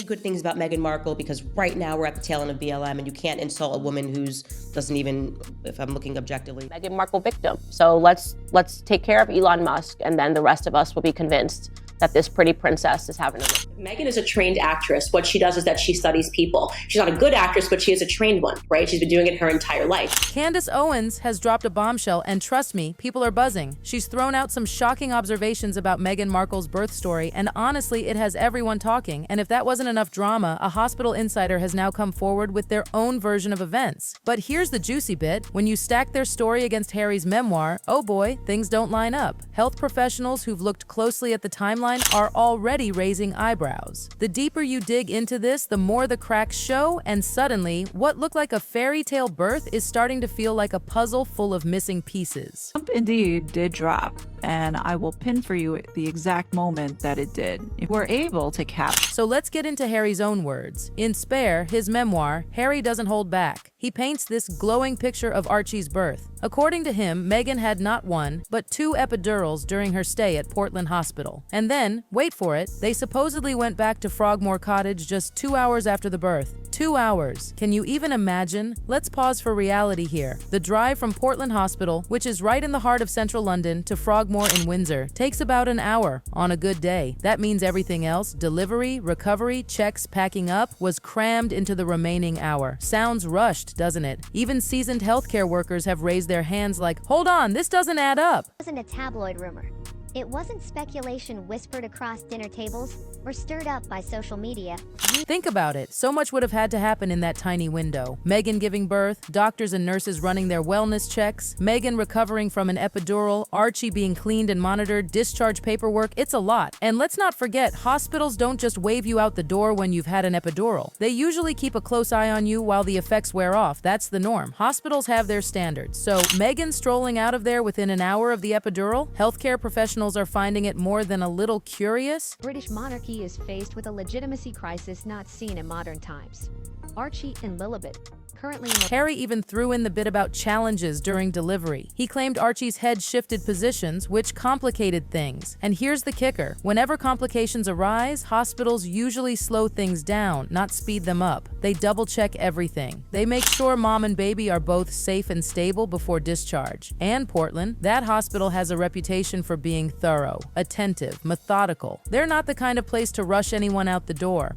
say good things about Meghan Markle because right now we're at the tail end of BLM and you can't insult a woman who's doesn't even, if I'm looking objectively. Meghan Markle victim. So let's take care of Elon Musk, and then the rest of us will be convinced that this pretty princess is having a victim. Meghan is a trained actress. What she does is that she studies people. She's not a good actress, but she is a trained one, right? She's been doing it her entire life. Candace Owens has dropped a bombshell, and trust me, people are buzzing. She's thrown out some shocking observations about Meghan Markle's birth story, and honestly, it has everyone talking. And if that wasn't enough drama, a hospital insider has now come forward with their own version of events. But here's the juicy bit. When you stack their story against Harry's memoir, oh boy, things don't line up. Health professionals who've looked closely at the timeline are already raising eyebrows. The deeper you dig into this, the more the cracks show, and suddenly, what looked like a fairy tale birth is starting to feel like a puzzle full of missing pieces. Trump indeed did drop, and I will pin for you the exact moment that it did. If we're able to capture. So let's get into Harry's own words. In Spare, his memoir, Harry doesn't hold back. He paints this glowing picture of Archie's birth. According to him, Meghan had not one, but 2 epidurals during her stay at Portland Hospital. And then, wait for it, they supposedly went back to Frogmore Cottage just 2 hours after the birth. 2 hours. Can you even imagine? Let's pause for reality here. The drive from Portland Hospital, which is right in the heart of central London, to Frogmore in Windsor, takes about an hour on a good day. That means everything else, delivery, recovery, checks, packing up, was crammed into the remaining hour. Sounds rushed, doesn't it? Even seasoned healthcare workers have raised their hands like, hold on, this doesn't add up. It wasn't a tabloid rumor. It wasn't speculation whispered across dinner tables or stirred up by social media. Think about it. So much would have had to happen in that tiny window. Meghan giving birth, doctors and nurses running their wellness checks, Meghan recovering from an epidural, Archie being cleaned and monitored, discharge paperwork. It's a lot. And let's not forget, hospitals don't just wave you out the door when you've had an epidural. They usually keep a close eye on you while the effects wear off. That's the norm. Hospitals have their standards. So Meghan strolling out of there within an hour of the epidural, healthcare professionals are finding it more than a little curious. British monarchy is faced with a legitimacy crisis not seen in modern times. Archie and Lilibet, currently in Harry even threw in the bit about challenges during delivery. He claimed Archie's head shifted positions, which complicated things. And here's the kicker. Whenever complications arise, hospitals usually slow things down, not speed them up. They double-check everything. They make sure mom and baby are both safe and stable before discharge. And Portland, that hospital has a reputation for being thorough, attentive, methodical. They're not the kind of place to rush anyone out the door.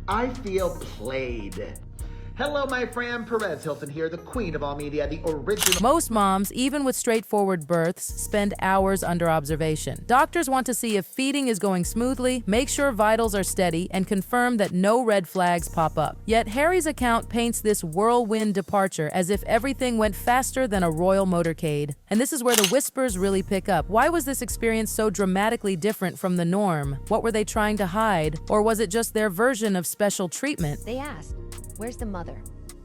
I feel played. Hello, my friend, Perez Hilton here, the queen of all media, the original. Most moms, even with straightforward births, spend hours under observation. Doctors want to see if feeding is going smoothly, make sure vitals are steady, and confirm that no red flags pop up. Yet Harry's account paints this whirlwind departure as if everything went faster than a royal motorcade. And this is where the whispers really pick up. Why was this experience so dramatically different from the norm? What were they trying to hide? Or was it just their version of special treatment? They asked, "Where's the mother?"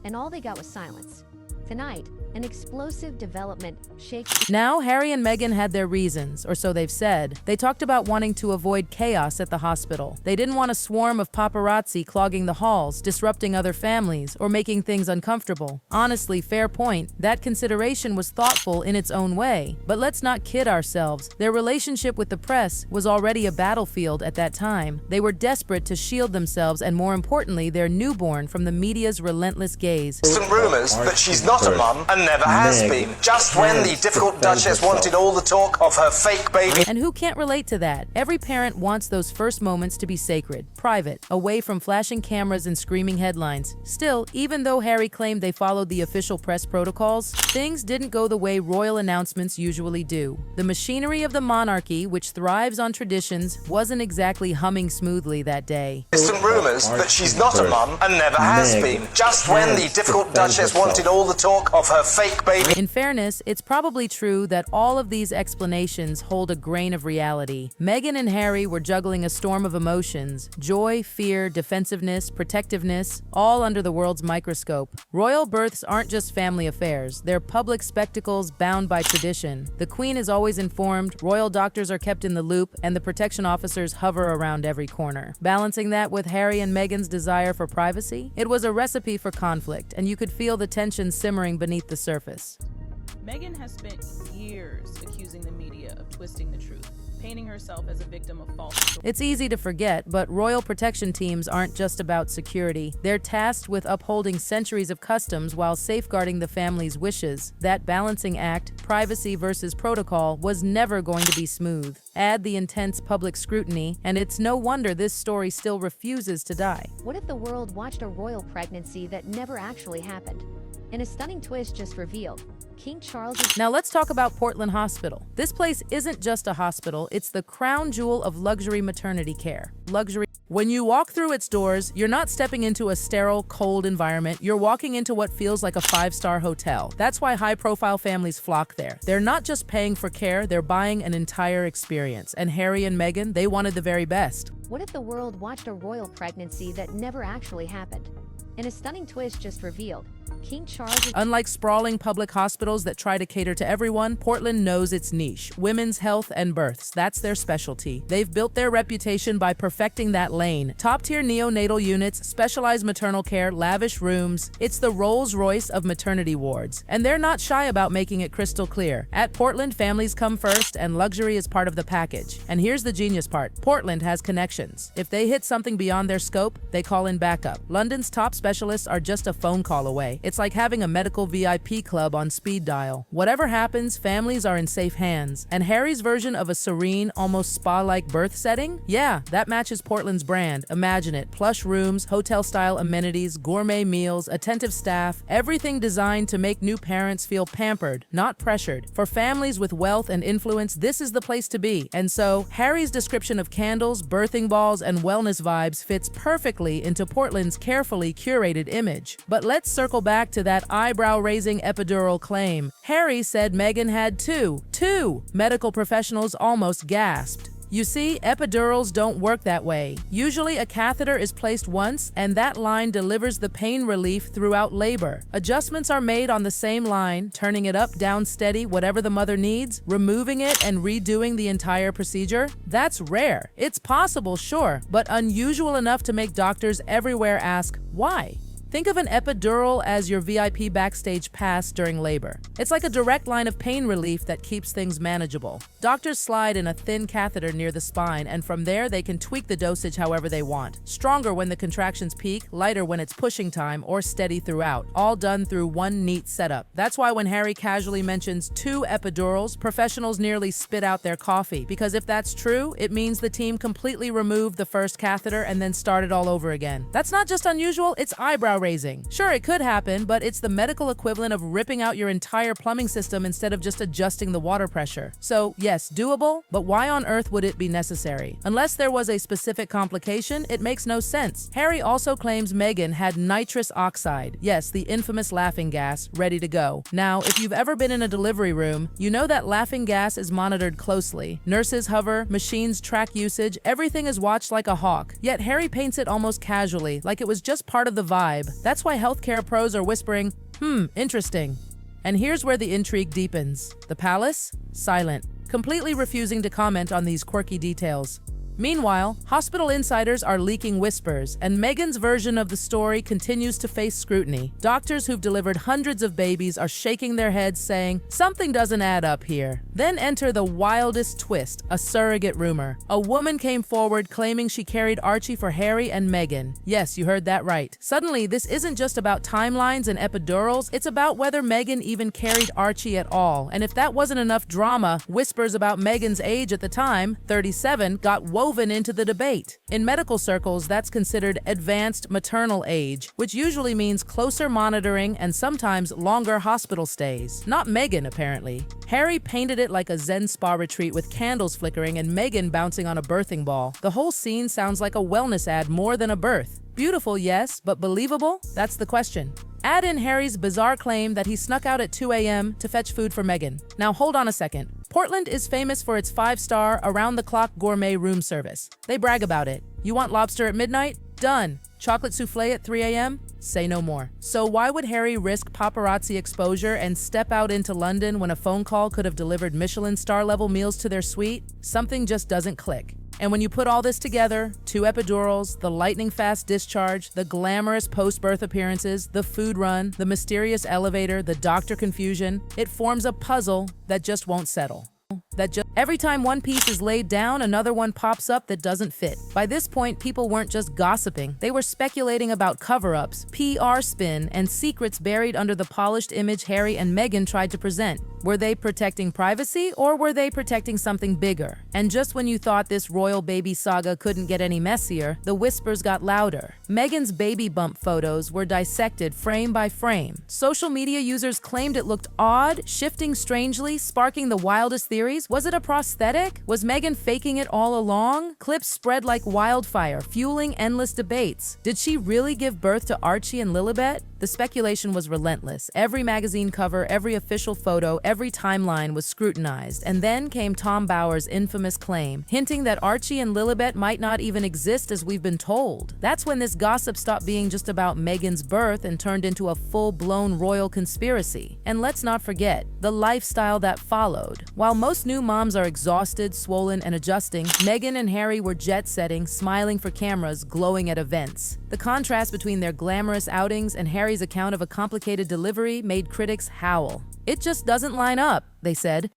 And all they got was silence. Tonight, an explosive development shakes. Now, Harry and Meghan had their reasons, or so they've said. They talked about wanting to avoid chaos at the hospital. They didn't want a swarm of paparazzi clogging the halls, disrupting other families, or making things uncomfortable. Honestly, fair point. That consideration was thoughtful in its own way. But let's not kid ourselves. Their relationship with the press was already a battlefield at that time. They were desperate to shield themselves and, more importantly, their newborn from the media's relentless gaze. Some rumors that she's not a mum and never has been. Just when the difficult Duchess wanted all the talk of her fake baby. And who can't relate to that? Every parent wants those first moments to be sacred, private, away from flashing cameras and screaming headlines. Still, even though Harry claimed they followed the official press protocols, things didn't go the way royal announcements usually do. The machinery of the monarchy, which thrives on traditions, wasn't exactly humming smoothly that day. Some rumors that she's not a mum and never has been. Just when the difficult Duchess wanted all the talk of her fake baby. In fairness, it's probably true that all of these explanations hold a grain of reality. Meghan and Harry were juggling a storm of emotions: joy, fear, defensiveness, protectiveness, all under the world's microscope. Royal births aren't just family affairs. They're public spectacles bound by tradition. The Queen is always informed, royal doctors are kept in the loop, and the protection officers hover around every corner. Balancing that with Harry and Meghan's desire for privacy, it was a recipe for conflict, and you could feel the tension simmering beneath the surface. Meghan has spent years accusing the media of twisting the truth. painting herself as a victim of false. It's easy to forget, but royal protection teams aren't just about security. They're tasked with upholding centuries of customs while safeguarding the family's wishes. That balancing act, privacy versus protocol, was never going to be smooth. Add the intense public scrutiny, and it's no wonder this story still refuses to die. What if the world watched a royal pregnancy that never actually happened? In a stunning twist just revealed, King Charles. Now let's talk about Portland Hospital. This place isn't just a hospital, it's the crown jewel of luxury maternity care. Luxury. When you walk through its doors, you're not stepping into a sterile, cold environment. You're walking into what feels like a five-star hotel. That's why high-profile families flock there. They're not just paying for care, they're buying an entire experience. And Harry and Meghan, they wanted the very best. What if the world watched a royal pregnancy that never actually happened? In a stunning twist just revealed, King Charles. Unlike sprawling public hospitals that try to cater to everyone, Portland knows its niche: women's health and births. That's their specialty. They've built their reputation by perfecting that lane. Top-tier neonatal units, specialized maternal care, lavish rooms. It's the Rolls-Royce of maternity wards. And they're not shy about making it crystal clear. At Portland, families come first, and luxury is part of the package. And here's the genius part: Portland has connections. If they hit something beyond their scope, they call in backup. London's top specialists are just a phone call away. It's like having a medical VIP club on speed dial. Whatever happens, families are in safe hands. And Harry's version of a serene, almost spa-like birth setting? Yeah, that matches Portland's brand. Imagine it: plush rooms, hotel-style amenities, gourmet meals, attentive staff, everything designed to make new parents feel pampered, not pressured. For families with wealth and influence, this is the place to be. And so, Harry's description of candles, birthing balls, and wellness vibes fits perfectly into Portland's carefully curated image. But let's circle back to that eyebrow-raising epidural claim. Harry said Meghan had two. Medical professionals almost gasped. You see, epidurals don't work that way. Usually a catheter is placed once, and that line delivers the pain relief throughout labor. Adjustments are made on the same line, turning it up, down, steady, whatever the mother needs, removing it and redoing the entire procedure. That's rare. It's possible, sure, but unusual enough to make doctors everywhere ask, why? Think of an epidural as your VIP backstage pass during labor. It's like a direct line of pain relief that keeps things manageable. Doctors slide in a thin catheter near the spine, and from there they can tweak the dosage however they want. Stronger when the contractions peak, lighter when it's pushing time, or steady throughout. All done through one neat setup. That's why when Harry casually mentions 2 epidurals, professionals nearly spit out their coffee. Because if that's true, it means the team completely removed the first catheter and then started all over again. That's not just unusual, it's eyebrow raising. Sure, it could happen, but it's the medical equivalent of ripping out your entire plumbing system instead of just adjusting the water pressure. So, yes, doable, but why on earth would it be necessary? Unless there was a specific complication, it makes no sense. Harry also claims Meghan had nitrous oxide. Yes, the infamous laughing gas, ready to go. Now, if you've ever been in a delivery room, you know that laughing gas is monitored closely. Nurses hover, machines track usage, everything is watched like a hawk. Yet Harry paints it almost casually, like it was just part of the vibe. That's why healthcare pros are whispering, interesting. And here's where the intrigue deepens. The palace? Silent, completely refusing to comment on these quirky details. Meanwhile, hospital insiders are leaking whispers, and Meghan's version of the story continues to face scrutiny. Doctors who've delivered hundreds of babies are shaking their heads saying, something doesn't add up here. Then enter the wildest twist, a surrogate rumor. A woman came forward claiming she carried Archie for Harry and Meghan. Yes, you heard that right. Suddenly, this isn't just about timelines and epidurals, it's about whether Meghan even carried Archie at all. And if that wasn't enough drama, whispers about Meghan's age at the time, 37, got woven into the debate. In medical circles, that's considered advanced maternal age, which usually means closer monitoring and sometimes longer hospital stays. Not Meghan, apparently. Harry painted it like a Zen spa retreat with candles flickering and Meghan bouncing on a birthing ball. The whole scene sounds like a wellness ad more than a birth. Beautiful, yes, but believable? That's the question. Add in Harry's bizarre claim that he snuck out at 2 a.m. to fetch food for Meghan. Now hold on a second. Portland is famous for its 5-star, around-the-clock gourmet room service. They brag about it. You want lobster at midnight? Done. Chocolate souffle at 3 a.m.? Say no more. So why would Harry risk paparazzi exposure and step out into London when a phone call could have delivered Michelin star-level meals to their suite? Something just doesn't click. And when you put all this together, 2 epidurals, the lightning-fast discharge, the glamorous post-birth appearances, the food run, the mysterious elevator, the doctor confusion, it forms a puzzle that just won't settle. Every time one piece is laid down, another one pops up that doesn't fit. By this point, people weren't just gossiping. They were speculating about cover-ups, PR spin, and secrets buried under the polished image Harry and Meghan tried to present. Were they protecting privacy, or were they protecting something bigger? And just when you thought this royal baby saga couldn't get any messier, the whispers got louder. Meghan's baby bump photos were dissected frame by frame. Social media users claimed it looked odd, shifting strangely, sparking the wildest theories. Was it a prosthetic? Was Meghan faking it all along? Clips spread like wildfire, fueling endless debates. Did she really give birth to Archie and Lilibet? The speculation was relentless. Every magazine cover, every official photo, every timeline was scrutinized. And then came Tom Bower's infamous claim, hinting that Archie and Lilibet might not even exist as we've been told. That's when this gossip stopped being just about Meghan's birth and turned into a full-blown royal conspiracy. And let's not forget the lifestyle that followed. While most new moms are exhausted, swollen, and adjusting, Meghan and Harry were jet-setting, smiling for cameras, glowing at events. The contrast between their glamorous outings and Harry's account of a complicated delivery made critics howl. It just doesn't line up, they said.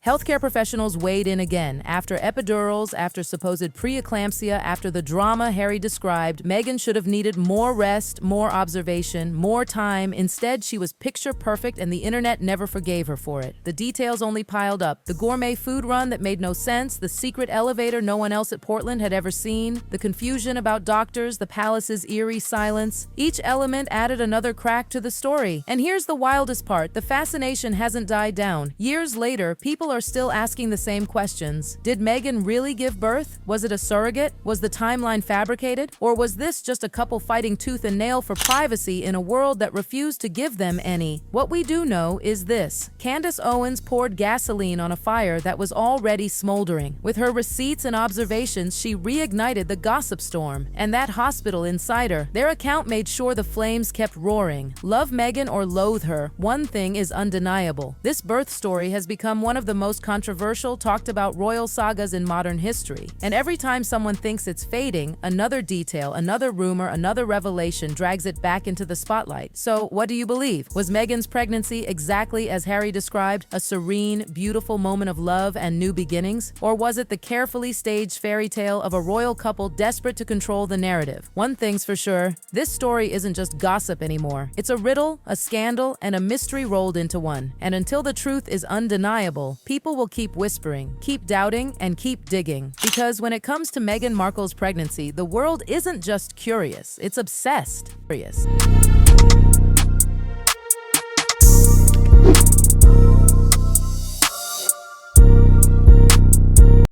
Healthcare professionals weighed in again. After epidurals, after supposed preeclampsia, after the drama Harry described, Meghan should have needed more rest, more observation, more time. Instead, she was picture perfect and the internet never forgave her for it. The details only piled up. The gourmet food run that made no sense, the secret elevator no one else at Portland had ever seen, the confusion about doctors, the palace's eerie silence. Each element added another crack to the story. And here's the wildest part. The fascination hasn't died down. Years later, people are still asking the same questions. Did Meghan really give birth? Was it a surrogate? Was the timeline fabricated? Or was this just a couple fighting tooth and nail for privacy in a world that refused to give them any? What we do know is this. Candace Owens poured gasoline on a fire that was already smoldering. With her receipts and observations, she reignited the gossip storm. And that hospital insider, their account made sure the flames kept roaring. Love Meghan or loathe her, one thing is undeniable. This birth story has become one of the most controversial, talked about royal sagas in modern history. And every time someone thinks it's fading, another detail, another rumor, another revelation drags it back into the spotlight. So, what do you believe? Was Meghan's pregnancy exactly as Harry described, a serene, beautiful moment of love and new beginnings? Or was it the carefully staged fairy tale of a royal couple desperate to control the narrative? One thing's for sure, this story isn't just gossip anymore. It's a riddle, a scandal, and a mystery rolled into one. And until the truth is undeniable, people will keep whispering, keep doubting, and keep digging. Because when it comes to Meghan Markle's pregnancy, the world isn't just curious, it's obsessed. Curious.